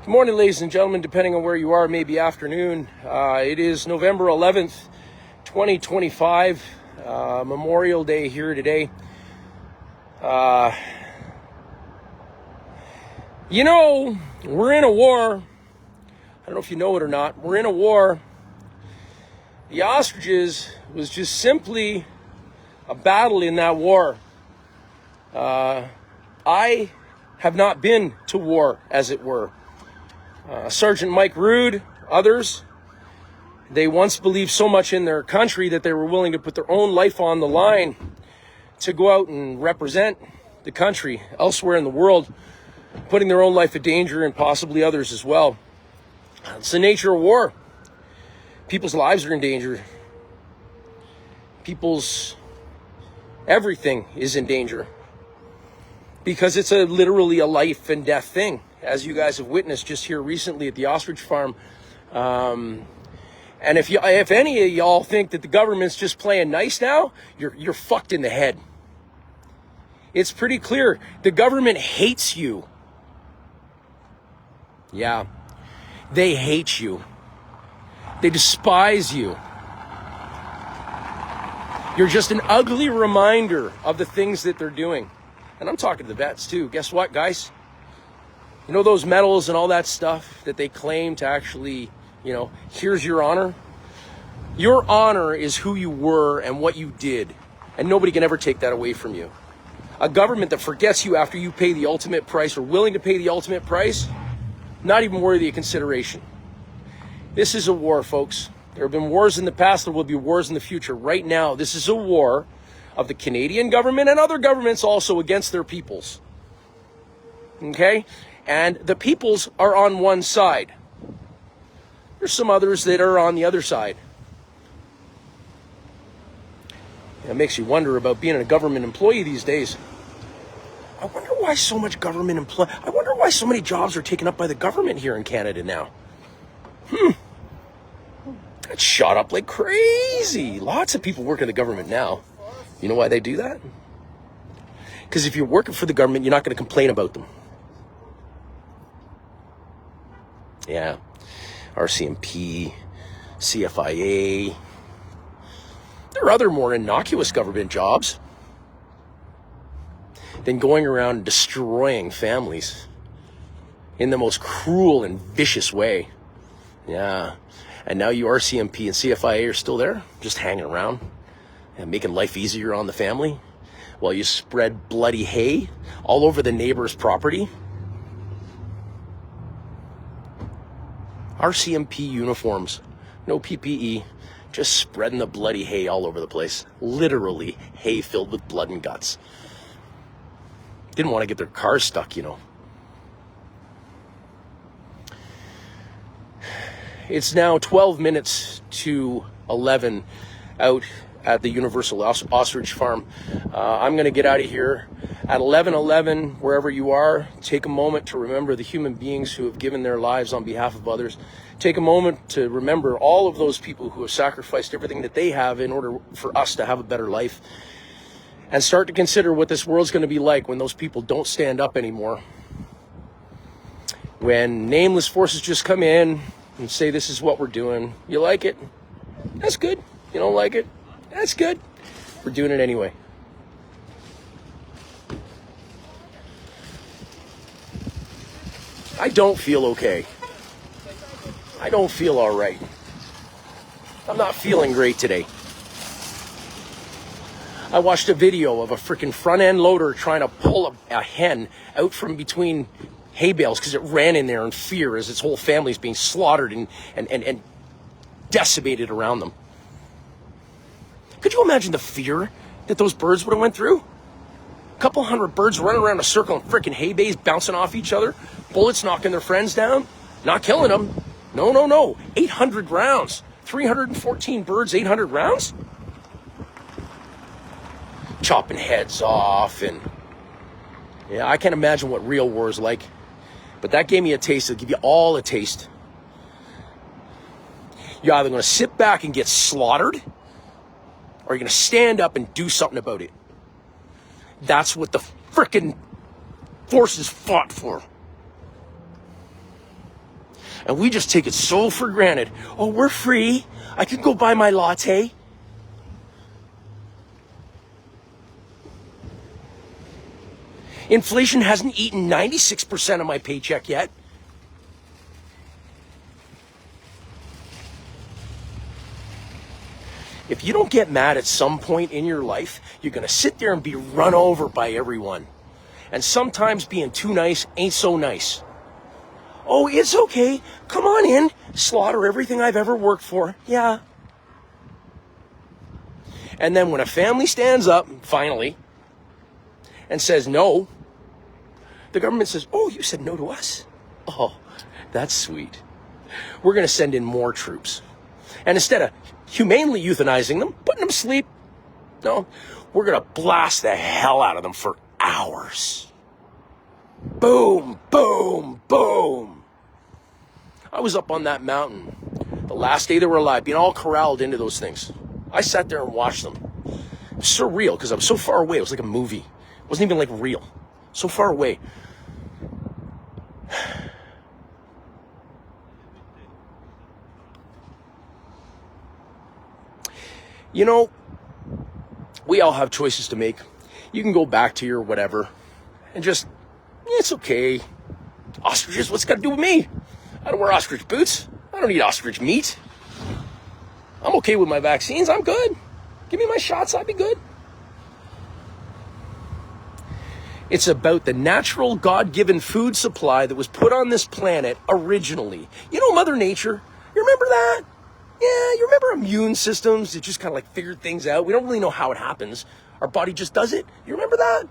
Good morning, ladies and gentlemen, depending on where you are, maybe afternoon. It is November 11th, 2025, Memorial Day here today. We're in a war. I don't know if you know it or not. We're in a war. The Ostriches was just simply a battle in that war. I have not been to war, as it were. Sergeant Mike Rude, others, they once believed so much in their country that they were willing to put their own life on the line to go out and represent the country elsewhere in the world, putting their own life in danger and possibly others as well. It's the nature of war. People's lives are in danger. People's everything is in danger because it's literally a life and death thing, as you guys have witnessed just here recently at the Ostrich farm. And if any of y'all think that the government's just playing nice now, you're fucked in the head. It's pretty clear. The government hates you. Yeah. They hate you. They despise you. You're just an ugly reminder of the things that they're doing. And I'm talking to the vets too. Guess what, guys? You know those medals and all that stuff that they claim to actually, here's your honor? Your honor is who you were and what you did. And nobody can ever take that away from you. A government that forgets you after you pay the ultimate price or willing to pay the ultimate price, not even worthy of consideration. This is a war, folks. There have been wars in the past. There will be wars in the future. Right now, this is a war of the Canadian government and other governments also against their peoples. Okay? And the peoples are on one side. There's some others that are on the other side. It makes you wonder about being a government employee these days. I wonder why so much I wonder why so many jobs are taken up by the government here in Canada now. That's shot up like crazy. Lots of people work in the government now. You know why they do that? Because if you're working for the government, you're not going to complain about them. Yeah. RCMP, CFIA. There are other more innocuous government jobs than going around destroying families in the most cruel and vicious way. Yeah. And now you RCMP and CFIA are still there, just hanging around and making life easier on the family while you spread bloody hay all over the neighbor's property. RCMP uniforms, no PPE, just spreading the bloody hay all over the place. Literally hay filled with blood and guts. Didn't want to get their cars stuck, It's now 12 minutes to 11 out at the Universal Ostrich Farm. I'm going to get out of here at 11:11, wherever you are. Take a moment to remember the human beings who have given their lives on behalf of others. Take a moment to remember all of those people who have sacrificed everything that they have in order for us to have a better life. And start to consider what this world's going to be like when those people don't stand up anymore. When nameless forces just come in and say, this is what we're doing. You like it? That's good. You don't like it? That's good. We're doing it anyway. I don't feel okay. I don't feel all right. I'm not feeling great today. I watched a video of a freaking front end loader trying to pull a hen out from between hay bales because it ran in there in fear as its whole family's being slaughtered and decimated around them. Could you imagine the fear that those birds would have went through? A couple hundred birds running around a circle in freaking hay bales, bouncing off each other, bullets knocking their friends down, not killing them. No. 800 rounds. 314 birds, 800 rounds? Chopping heads off and... Yeah, I can't imagine what real war is like. But that gave me a taste. It'll give you all a taste. You're either going to sit back and get slaughtered, or you're going to stand up and do something about it. That's what the frickin' forces fought for. And we just take it so for granted. Oh, we're free. I can go buy my latte. Inflation hasn't eaten 96% of my paycheck yet. If you don't get mad at some point in your life, you're going to sit there and be run over by everyone. And sometimes being too nice ain't so nice. Oh, it's okay. Come on in. Slaughter everything I've ever worked for. Yeah. And then when a family stands up, finally, and says no, the government says, oh, you said no to us? Oh, that's sweet. We're going to send in more troops. And instead of humanely euthanizing them, putting them to sleep, no, we're going to blast the hell out of them for hours. Boom, boom, boom. I was up on that mountain the last day they were alive, being all corralled into those things. I sat there and watched them. It was surreal because I was so far away. It was like a movie. It wasn't even like real. So far away. You know, we all have choices to make. You can go back to your whatever and just, it's okay. Ostriches, what's it got to do with me? I don't wear ostrich boots. I don't eat ostrich meat. I'm okay with my vaccines. I'm good. Give me my shots. I'd be good. It's about the natural God-given food supply that was put on this planet originally. You know, Mother Nature, you remember that? Yeah, you remember immune systems that just kind of like figured things out? We don't really know how it happens. Our body just does it. You remember that?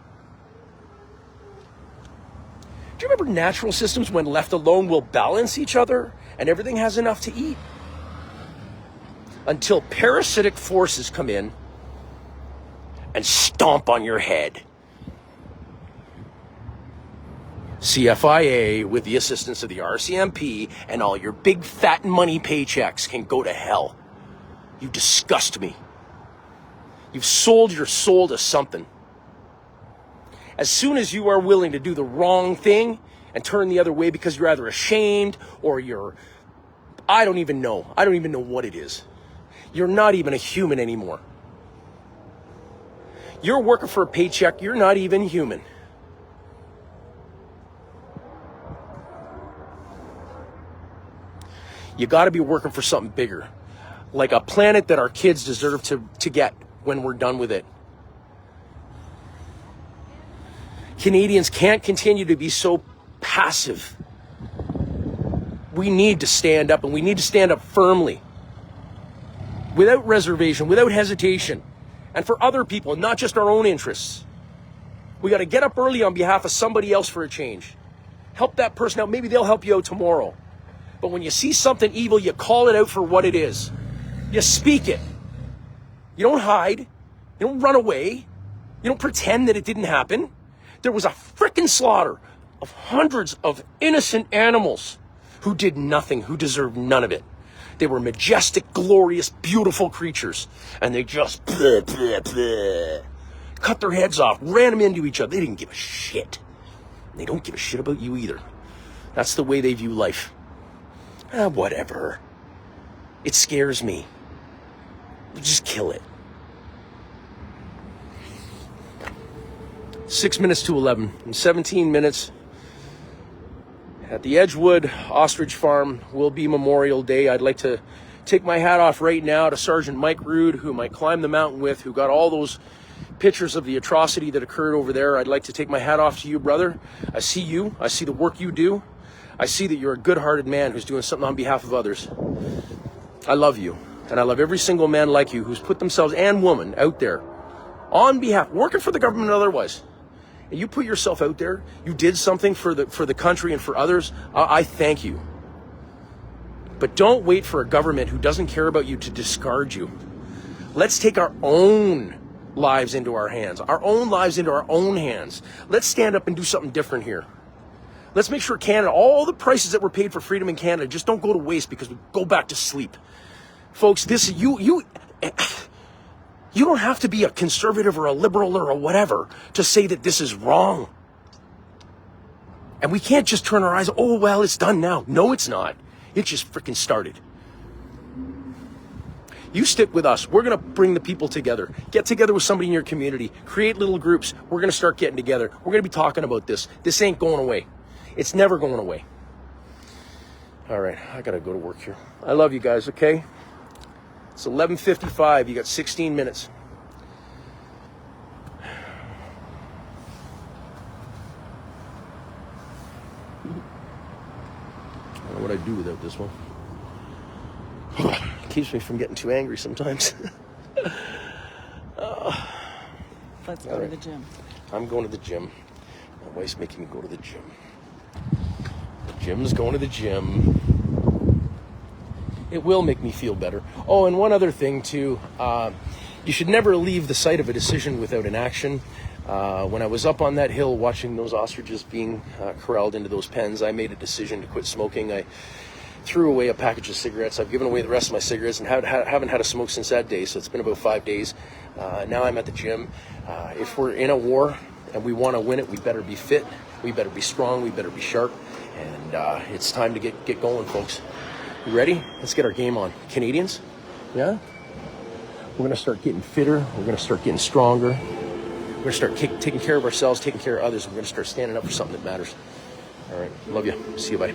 Do you remember natural systems, when left alone, will balance each other and everything has enough to eat? Until parasitic forces come in and stomp on your head. CFIA, with the assistance of the RCMP, and all your big fat money paychecks can go to hell. You disgust me. You've sold your soul to something. As soon as you are willing to do the wrong thing and turn the other way because you're either ashamed or I don't even know what it is. You're not even a human anymore. You're working for a paycheck. You're not even human. You got to be working for something bigger, like a planet that our kids deserve to get when we're done with it. Canadians can't continue to be so passive. We need to stand up, and we need to stand up firmly, without reservation, without hesitation, and for other people, not just our own interests. We got to get up early on behalf of somebody else for a change. Help that person out. Maybe they'll help you out tomorrow. But when you see something evil, you call it out for what it is. You speak it. You don't hide. You don't run away. You don't pretend that it didn't happen. There was a frickin' slaughter of hundreds of innocent animals who did nothing, who deserved none of it. They were majestic, glorious, beautiful creatures. And they just cut their heads off, ran them into each other. They didn't give a shit. They don't give a shit about you either. That's the way they view life. Whatever. It scares me. Just kill it. 6 minutes to 11. In 17 minutes, at the Edgewood Ostrich Farm will be Memorial Day. I'd like to take my hat off right now to Sergeant Mike Rude, whom I climbed the mountain with, who got all those pictures of the atrocity that occurred over there. I'd like to take my hat off to you, brother. I see you. I see the work you do. I see that you're a good-hearted man who's doing something on behalf of others. I love you, and I love every single man like you who's put themselves and woman out there on behalf, working for the government otherwise. And you put yourself out there. You did something for the country and for others. I thank you. But don't wait for a government who doesn't care about you to discard you. Let's take our own lives into our hands, our own lives into our own hands. Let's stand up and do something different here. Let's make sure Canada, all the prices that were paid for freedom in Canada, just don't go to waste because we go back to sleep. Folks, you don't have to be a conservative or a liberal or a whatever to say that this is wrong. And we can't just turn our eyes, oh, well, it's done now. No, it's not. It just freaking started. You stick with us. We're going to bring the people together. Get together with somebody in your community. Create little groups. We're going to start getting together. We're going to be talking about this. This ain't going away. It's never going away. All right, I got to go to work here. I love you guys, okay? It's 11:55. You got 16 minutes. I don't know what I'd do without this one. It keeps me from getting too angry sometimes. Let's go to the gym. I'm going to the gym. My wife's making me go to the gym. Jim's going to the gym. It will make me feel better. Oh, and one other thing too. You should never leave the site of a decision without an action. When I was up on that hill watching those ostriches being corralled into those pens, I made a decision to quit smoking. I threw away a package of cigarettes. I've given away the rest of my cigarettes and haven't had a smoke since that day, so it's been about 5 days. Now I'm at the gym. If we're in a war and we want to win it, we better be fit, we better be strong, we better be sharp, and it's time to get going, folks. You ready? Let's get our game on. Canadians? Yeah? We're going to start getting fitter. We're going to start getting stronger. We're going to start taking care of ourselves, taking care of others. We're going to start standing up for something that matters. All right. Love you. See you. Bye.